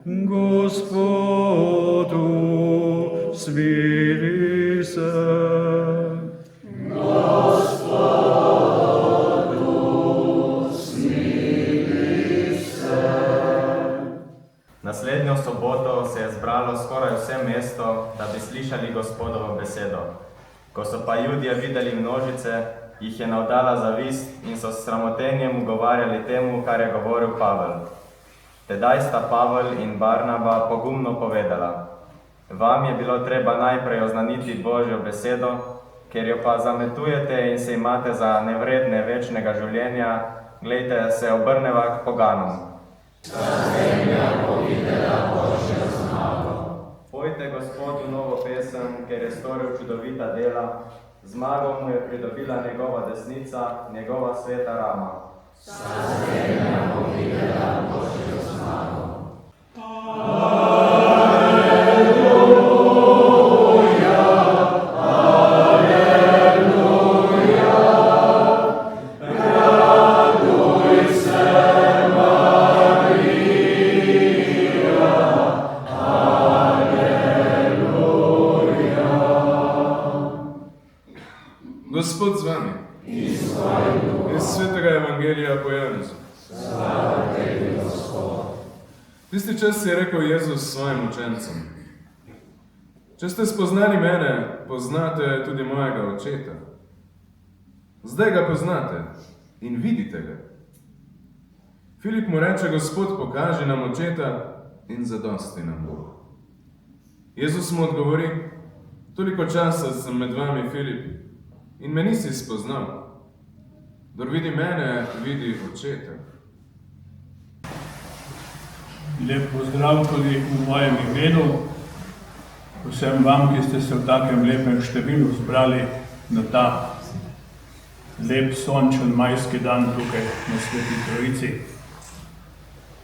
Gospodu, smili se. Naslednjo soboto se je zbralo skoraj vse mesto, da bi slišali Gospodovo besedo. Ko so pa Judje videli množice, jih je navdala zavist in so s sramotenjem ugovarjali temu, kar je govoril Pavel. Tedaj sta Pavel in Barnaba pogumno povedala: Vam je bilo treba najprej oznaniti Božjo besedo, ker jo pa zametujete in se imate za nevredne večnega življenja, glejte, se obrneva k poganom. Pojte Gospodu novo pesem, ker je storil čudovita dela, zmago mu je pridobila njegova desnica, njegova sveta rama. Gospod z vami. Iz Svetega Evangelija po Janezu. Tisti čas je rekel Jezus svojim učencem: Če ste spoznali mene, poznate tudi mojega očeta. Zdaj ga poznate in vidite ga. Filip mu reče: Gospod, pokaži nam očeta in zadosti nam bo. Jezus mu odgovori: Toliko časa sem med vami, Filip, in me nisi spoznal. Kdor vidi mene, vidi očeta. Lep pozdrav tudi v mojem imenu, vsem vam, ki ste se v takem lepem številu zbrali na ta lep sončen majski dan tukaj na Sveti Trojici.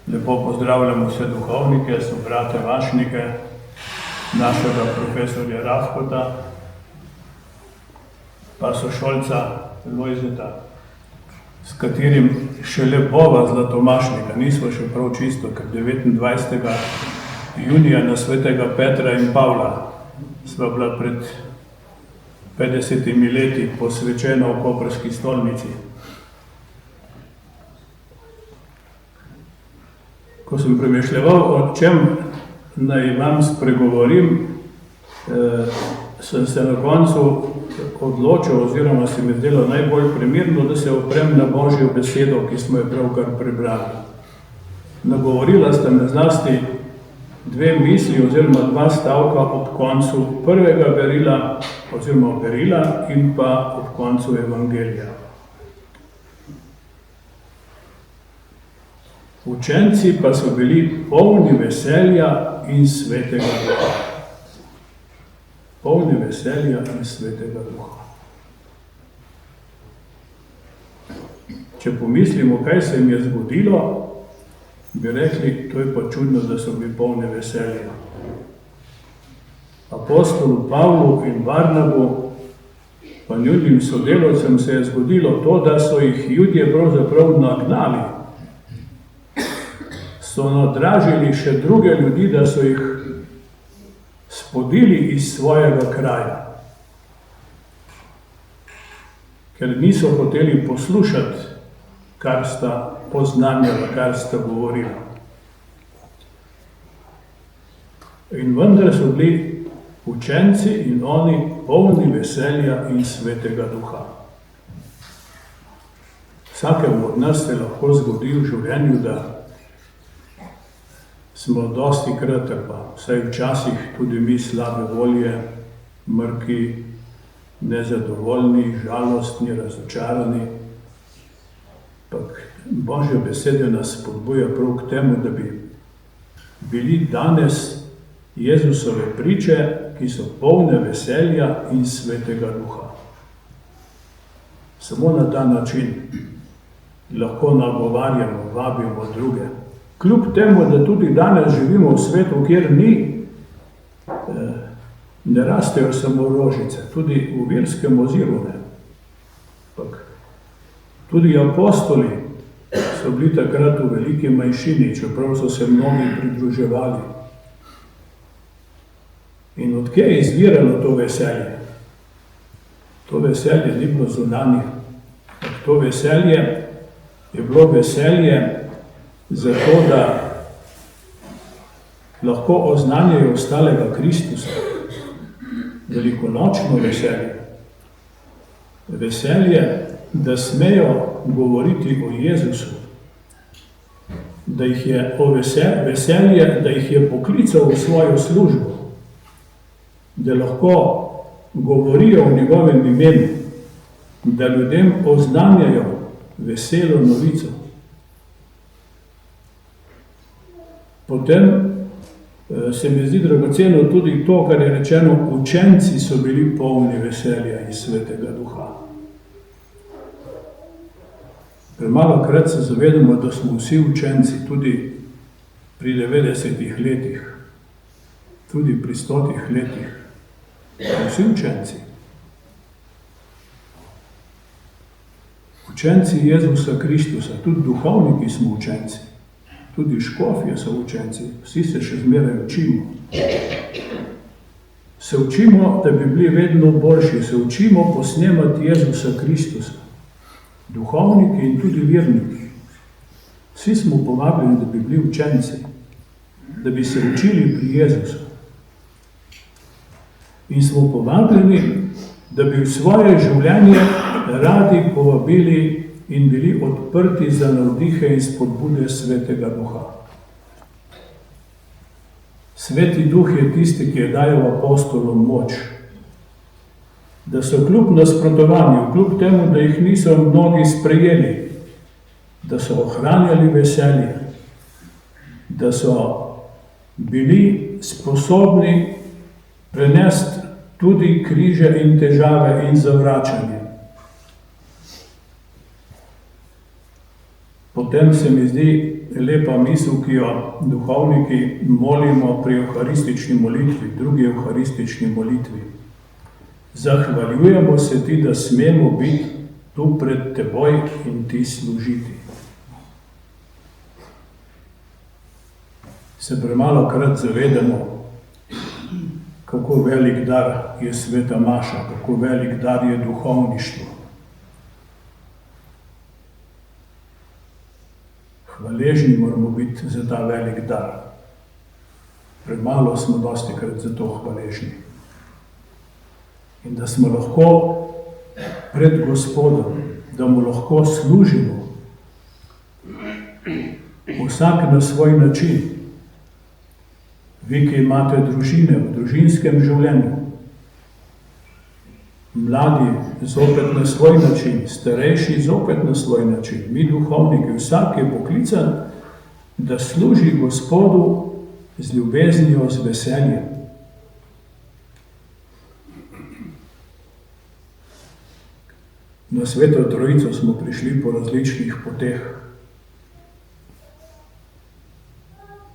Lepo pozdravljam vse duhovnike, sobrate vašnike, našega profesorja Rafkota, pa sošolca Lojzeta, s katerim šele bova Zlatomašnika, nismo še prav čisto, ker 29. junija na svetega Petra in Pavla sva bila pred 50 leti posvečena v koprski stolnici. Ko sem premišljeval, o čem naj vam spregovorim, sem se na koncu odločil, oziroma se mi zdelo najbolj primerno, da se oprem na Božjo besedo, ki smo jo pravkar prebrali. Nagovorila sta me zlasti dve misli oziroma dva stavka ob koncu prvega berila oziroma berila in pa ob koncu Evangelija. Učenci pa so bili polni veselja in svetega duha. Polni veselja in svetega duha. Če pomislimo, kaj se jim je zgodilo, bi rekli, to je pa čudno, da so bili polni veselja. Apostolu Pavlu in Barnabu pa njunim sodelavcem se je zgodilo to, da so jih Judje pravzaprav nagnali. So nadražili še druge ljudi, da so jih spodili iz svojega kraja, ker niso hoteli poslušati, kar sta poznanjala, kar sta govorila. In vendar so bili učenci in oni polni veselja in svetega duha. Vsakemu od nas se lahko zgodi v življenju, da smo dosti krat, pa vsaj včasih tudi mi slabe volje, mrki, nezadovoljni, žalostni, razočarani. Božja beseda nas spodbuja prav k temu, da bi bili danes Jezusove priče, ki so polne veselja in svetega duha. Samo na ta način lahko nagovarjamo, vabimo druge. Kljub temu, da tudi danes živimo v svetu, kjer ne rastejo samo rožice, tudi v virskem oziru ne. Tudi apostoli so bili takrat v veliki manjšini, čeprav so se mnogi pridruževali. In odkje je izviralo to veselje? To veselje ni bilo zunanje. To veselje je bilo veselje zato, da lahko oznanjajo ostalega Kristusa. Velikonočno veselje. Veselje, da smejo govoriti o Jezusu. Da jih je veselje, da jih je poklical v svojo službo. Da lahko govorijo o njegovem imenu. Da ljudem oznanjajo veselo novico. Potem se mi zdi dragoceno tudi to, kar je rečeno, učenci so bili polni veselja iz Svetega Duha. Premalokrat se zavedamo, da smo vsi učenci, tudi pri 90 letih, tudi pri 100 letih. Vsi učenci. Učenci Jezusa Kristusa, tudi duhovniki smo učenci. Tudi škofje so učenci, vsi se še zmeraj učimo. Se učimo, da bi bili vedno boljši, se učimo posnemati Jezusa Kristusa. Duhovniki in tudi verniki. Vsi smo povabljeni, da bi bili učenci, da bi se učili pri Jezusu. In smo povabljeni, da bi v svoje življenje radi povabili in bili odprti za navdihe in spodbude Svetega Duha. Sveti Duh je tisti, ki je dajal apostolom moč, da so kljub nasprotovanju, kljub temu, da jih niso mnogi sprejeli, da so ohranjali veselje, da so bili sposobni prenesti tudi križe in težave in zavračanje. Potem se mi zdi lepa misel, ki jo duhovniki molimo pri euharistični molitvi, drugi euharistični molitvi. Zahvaljujemo se ti, da smemo biti tu pred teboj in ti služiti. Se premalokrat zavedamo, kako velik dar je sveta maša, kako velik dar je duhovništvo. Hvaležni moramo biti za ta velik dar. Premalo smo dostikrat za to hvaležni. In da smo lahko pred Gospodom, da mu lahko služimo vsak na svoj način. Vi, ki imate družine v družinskem življenju, mladi zopet na svoj način, starejši zopet na svoj način, mi duhovniki, vsak je poklican, da služi Gospodu z ljubeznijo, z veseljem. Na Sveto Trojico smo prišli po različnih poteh.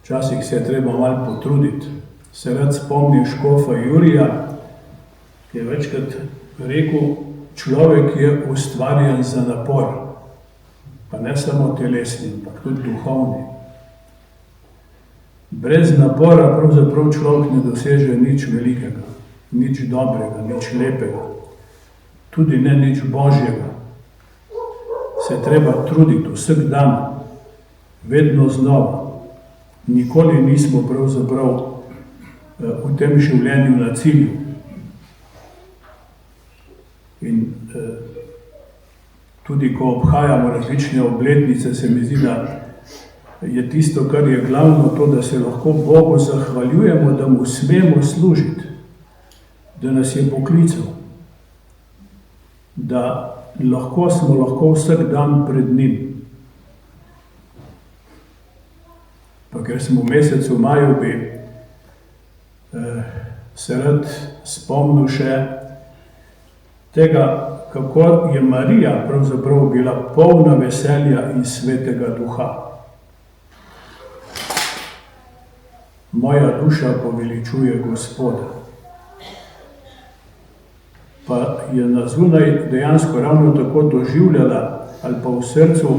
Včasih se je treba malo potruditi. Se rad spomnim škofa Jurija, ki je večkrat rekel, človek je ustvarjen za napor, pa ne samo telesni, ampak tudi duhovni. Brez napora pravzaprav človek ne doseže nič velikega, nič dobrega, nič lepega, tudi ne nič božjega. Se treba truditi vsak dan, vedno znova. Nikoli nismo pravzaprav v tem življenju na cilju. In tudi ko obhajamo različne obletnice, se mi zdi, da je tisto, kar je glavno, to, da se lahko Bogu zahvaljujemo, da mu smemo služiti, da nas je poklical, da smo lahko vsak dan pred njim. Pa ker smo v mesecu maju, bi se rad spomnil še tega, kako je Marija pravzaprav bila polna veselja in Svetega Duha. Moja duša poveličuje Gospoda. Pa je na zunaj dejansko ravno tako doživljala ali pa v srcu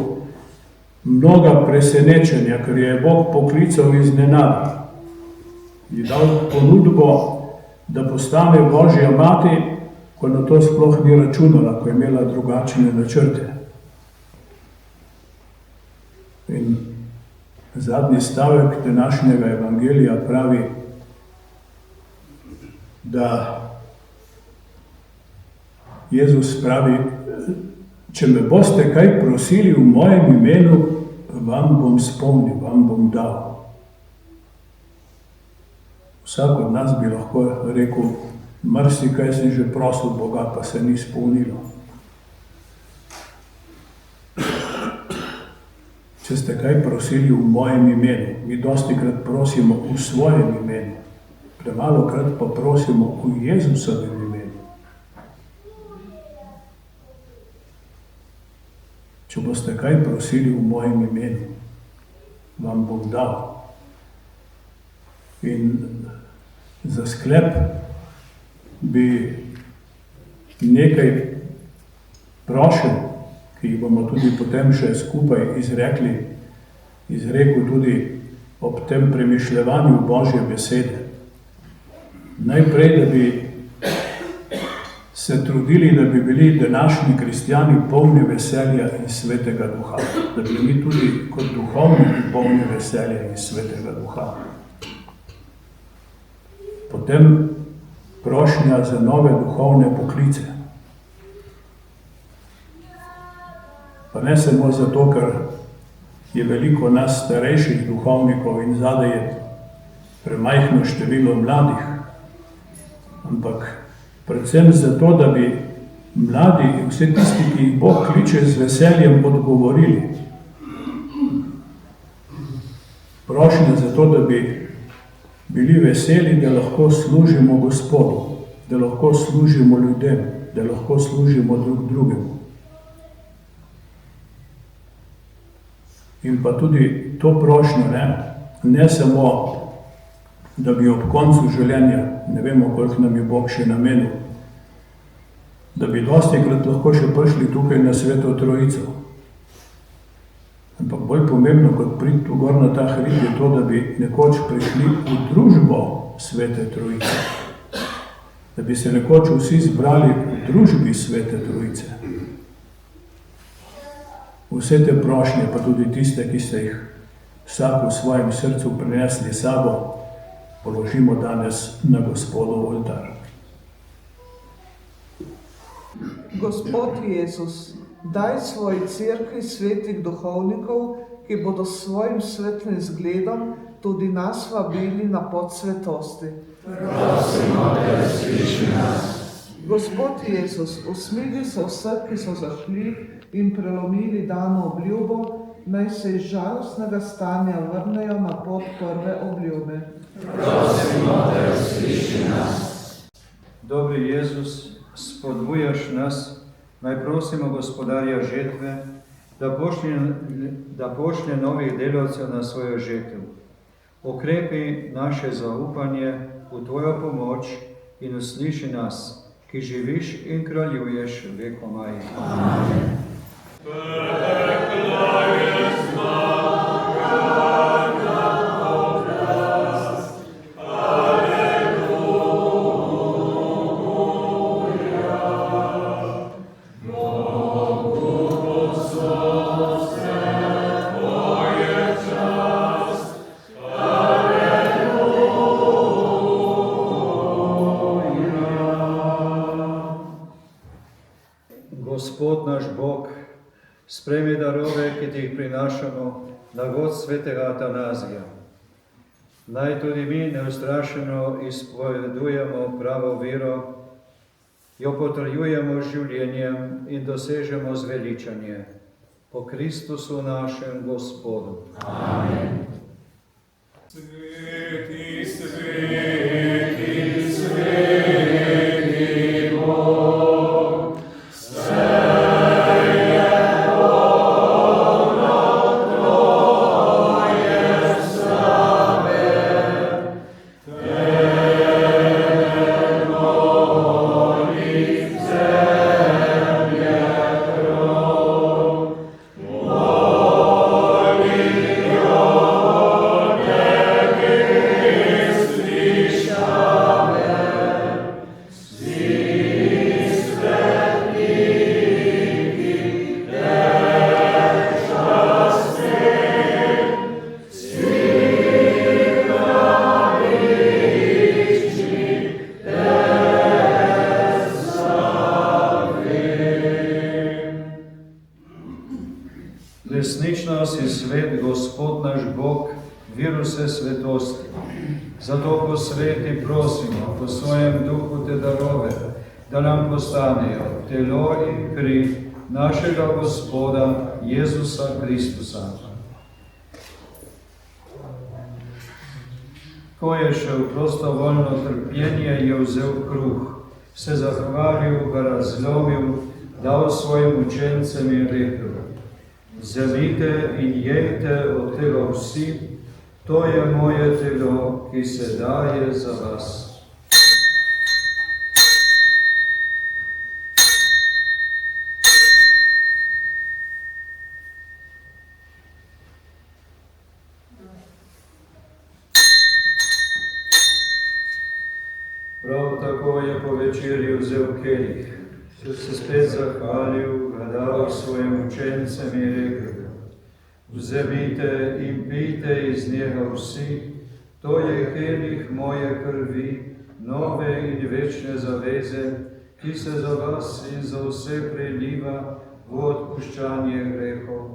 mnoga presenečenja, ker je Bog poklical iznenada. Ji dal ponudbo, da postane Božja mati, ko na to sploh ni računala, ko je imela drugačne načrte. In zadnji stavek današnjega evangelija pravi, da Jezus pravi, če me boste kaj prosili v mojem imenu, vam bom spomnil, vam bom dal. Vsak od nas bi lahko rekel, marsikaj sem že prosil Boga, pa se ni spomnilo. Če ste kaj prosili v mojem imenu, mi dostikrat prosimo v svojem imenu, premalokrat pa prosimo v Jezusovem imenu. Če boste kaj prosili v mojem imenu, vam bom dal. In za sklep bi nekaj prošenj, ki jih bomo tudi potem še skupaj izrekel tudi ob tem premišljevanju Božje besede. Najprej, da bi se trudili, da bi bili današnji kristjani polni veselja in svetega duha, da bi bili tudi kot duhovniki polni veselja in svetega duha. Potem prošnja za nove duhovne poklice. Pa ne samo zato, ker je veliko nas starejših duhovnikov in zadaj je premajhno število mladih, ampak predvsem zato, da bi mladi in vse tisti, ki jih Bog kliče, z veseljem odgovorili. Prošnja za to, da bi bili veseli, da lahko služimo Gospodu, da lahko služimo ljudem, da lahko služimo drug drugemu. In pa tudi to prošnjo, ne samo, da bi ob koncu življenja, ne vemo, koliko nam je Bog še namenil, da bi dostikrat lahko še prišli tukaj na Sveto Trojico. Ampak bolj pomembno, kot priti tu gor na ta hrib, je to, da bi nekoč prišli v družbo Svete Trojice. Da bi se nekoč vsi zbrali v družbi Svete Trojice. Vse te prošnje, pa tudi tiste, ki ste jih vsak v svojem srcu prinesli sabo, položimo danes na Gospodov oltar. Gospod Jezus, daj svoji cerkvi svetih duhovnikov, ki bodo s svojim svetlim zgledom tudi nas vabili na pot svetosti. Prosimo te, sliši nas. Gospod Jezus, usmili se vseh, ki so zašli in prelomili dano obljubo, naj se iz žalostnega stanja vrnejo na pot prve obljube. Prosimo te, sliši nas. Dobri Jezus, spodbujaš nas, naj prosimo gospodarja žetve, da pošlje novih delavcev na svojo žetev. Okrepi naše zaupanje v tvojo pomoč in usliši nas, ki živiš in kraljuješ vekomaj. Amen. Gospod naš Bog, sprejmi darove, ki ti jih prinašamo na god svetega Atanazija. Naj tudi mi neustrašeno izpovedujemo pravo vero, jo potrjujemo z življenjem in dosežemo zveličanje. Po Kristusu našem Gospodu. Amen. Sveti, sveti, sveti Bog, Amen. Bog, vir vse svetosti. Zato posveti prosimo po svojem duhu te darove, da nam postanejo telo in kri našega Gospoda Jezusa Kristusa. Ko je šel prostovoljno trpljenje, je vzel kruh, se zahvalil, ga razlomil, dal svojim učencem in rekel: Vzemite in jejte od tega vsi, to je moje telo, ki se daje za vas. Prav tako je po večerji vzel kelih, se spet zahvalil, ga dal svojim učencem in rekel: Vzemite in pijte iz njega vsi, to je kelih moje krvi, nove in večne zaveze, ki se za vas in za vse preliva v odpuščanje grehov.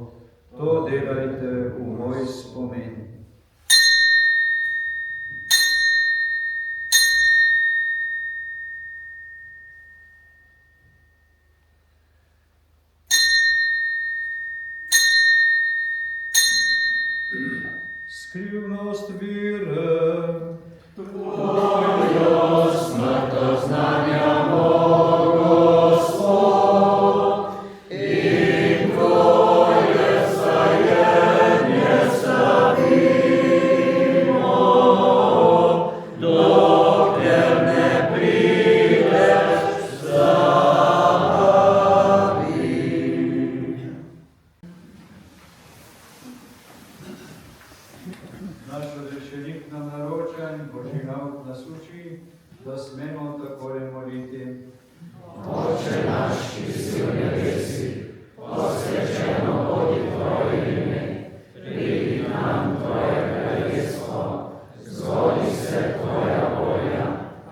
To delajte v moj spomin. Skrivnost vire, Tvojo smrto znanjamo, Gospod, in Tvoje stajenje slavimo, dokler ne prideš slavi. Naš razrešenik nam naroča in Božji nauk nas uči, da smemo takole moliti. Oče naš, ki si v nebesih, posvečeno bodi Tvoje ime, pridi nam Tvoje kraljestvo, zgodi se Tvoja volja,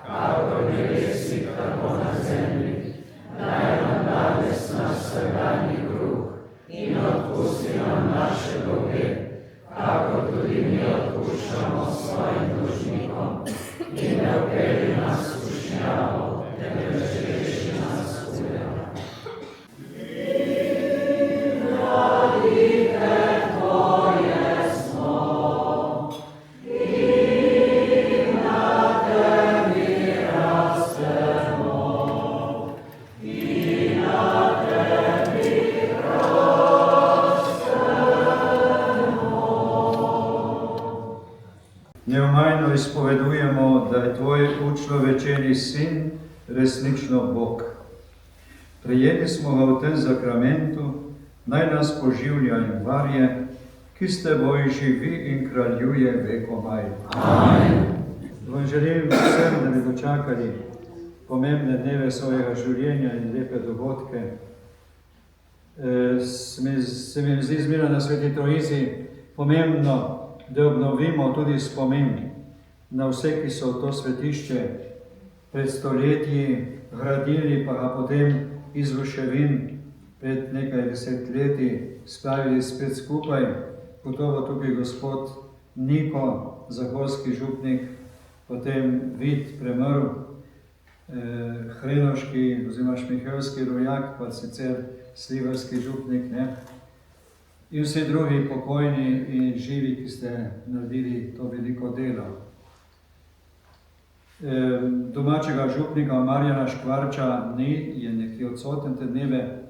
kakor v nebesih, tako na zemlji. Daj nam danes naš vsakdanji kruh in odpusti nam naše dolge, kakor tudi mi odpuščamo svojim dolžnikom, in ne vpelji nas v skušnjavo, temveč reši nas hudega. Neomajno izpovedujemo, da je Tvoj učlovečeni Sin resnično Bog. Prejeli smo ga v tem zakramentu, naj nas poživlja in varje, ki s Teboj živi in kraljuje vekomaj. Amen. Vam želim vsem, da bi dočakali pomembne dneve svojega življenja in lepe dogodke. Se mi zdi zmeraj na Sveti Trojici pomembno, da obnovimo tudi spomin na vse, ki so to svetišče pred stoletji gradili, pa ga potem iz ruševin pred nekaj desetletji spravili spet skupaj. Gotovo tukaj gospod Niko, zagorski župnik, potem Vid premrl, Hrenoški oziroma Šmihelski rojak, pa sicer slivarski župnik, ne? In vsi drugi pokojni in živi, ki ste naredili to veliko delo. Domačega župnika Marjana Škvarča ni, je nekje odsoten te dneve,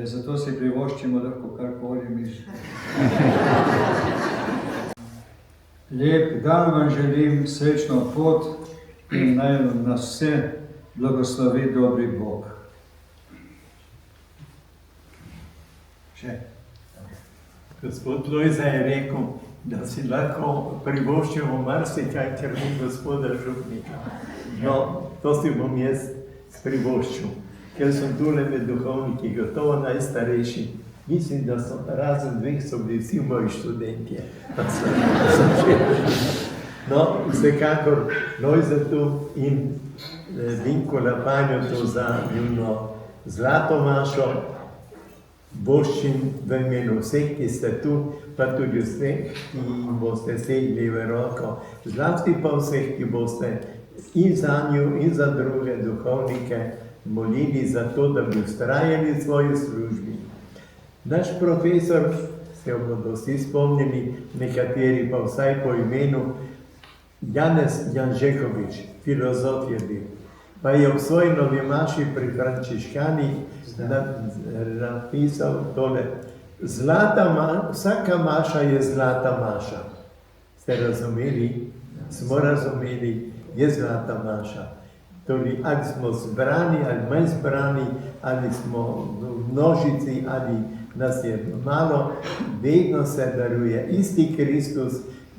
zato si privoščimo lahko karkoli mi. Lep dan vam želim, srečno pot in naj nas vse blagoslovi dobri Bog. Še. Gospod Lojza je rekel, da si lahko privoščimo marsikaj, ker ni gospoda župnika. No, to si bom jaz privoščil, ker sem tule med duhovniki, gotovo najstarejši. Mislim, da so razen dveh so bili vsi moji študentje. No, vsekakor Lojza tu in Vinko Lapanjo tu za njuno zlato mašo. voščim v imenu vseh, ki ste tu, pa tudi vseh, ki jim boste segli v roko, zlasti pa vseh, ki boste in za njo, in za druge duhovnike molili za to, da bi ustrajali v svoji službi. Naš profesor, se jo bodo vsi spomnili, nekateri pa vsaj po imenu, Janez Janžekovič, filozof je bil, pa je v svoji novi maši pri Frančiškanih napisal tole: vsaka maša je zlata maša. Ste razumeli? Smo razumeli, je zlata maša. Torej, ali smo zbrani, ali manj zbrani, ali smo v množici, ali nas je malo, vedno se daruje isti Kristus,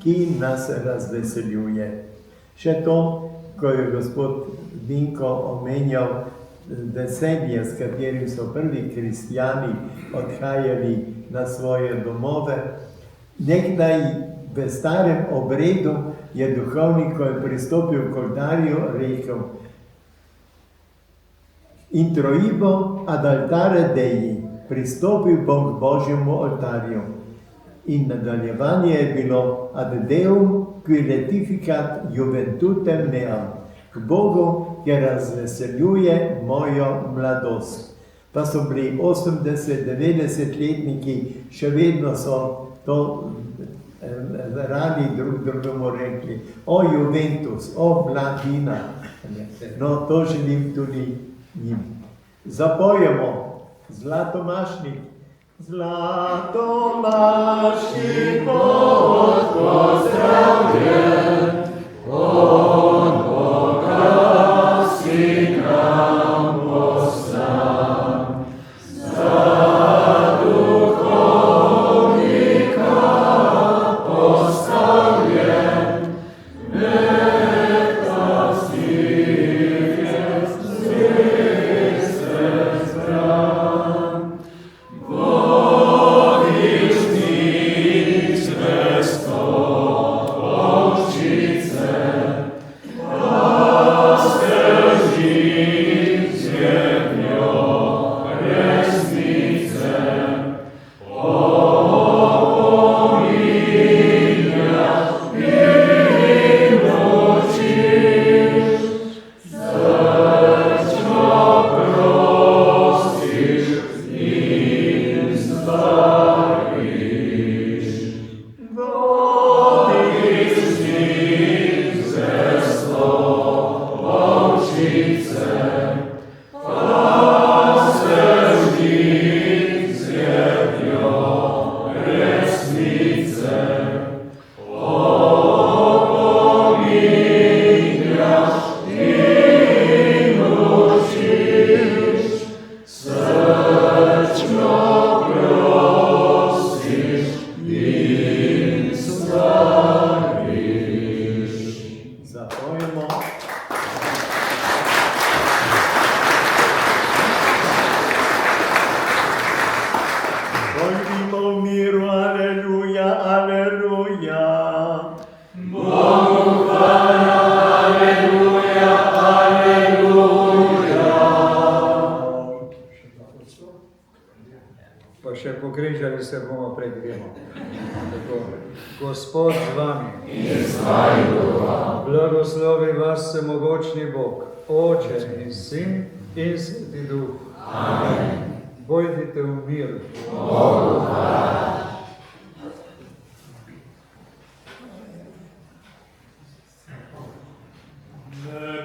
ki nas razveseljuje. Še to, ko je gospod Vinko omenjal veselje, s katerim so prvi kristjani odhajali na svoje domove. Nekdaj v starem obredu je duhovnik, ko je pristopil k oltarju, rekel: Introibo ad altare Dei, pristopil bom k Božjemu oltarju. In nadaljevanje je bilo: ad Deum qui letificat juventutem meam, k Bogu, ki razveseljuje mojo mladost. Pa so bili 80-90-letniki, še vedno so to radi drugemu rekli: o Juventus, o mladina. No, to želim tudi njim. Zapojemo Zlatomašnik. Zlatomašnik Bog pozdravljen, od Boga si nam poslan. Za duhovnika postavljen, neka stirje zveste zbran. Bogišnik zvesto ovčice, Pa še pokrižali se bomo pred gremo. Gospod z vami. In z vami duha. Blagoslovi vas vsemogočni Bog, Oče in Sin in Sveti Duh. Amen. Pojdite v mir. Bogu hvala. Oh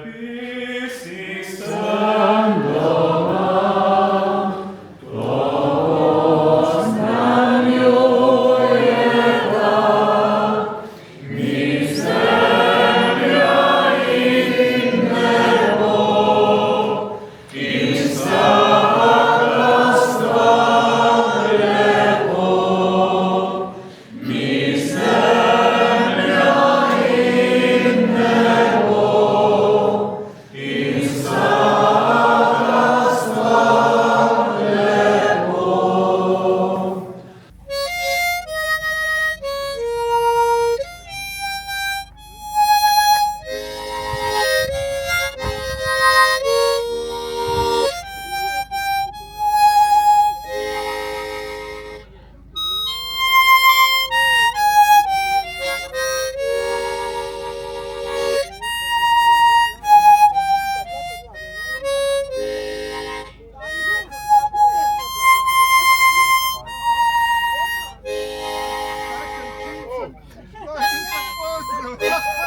Ha, ha, ha.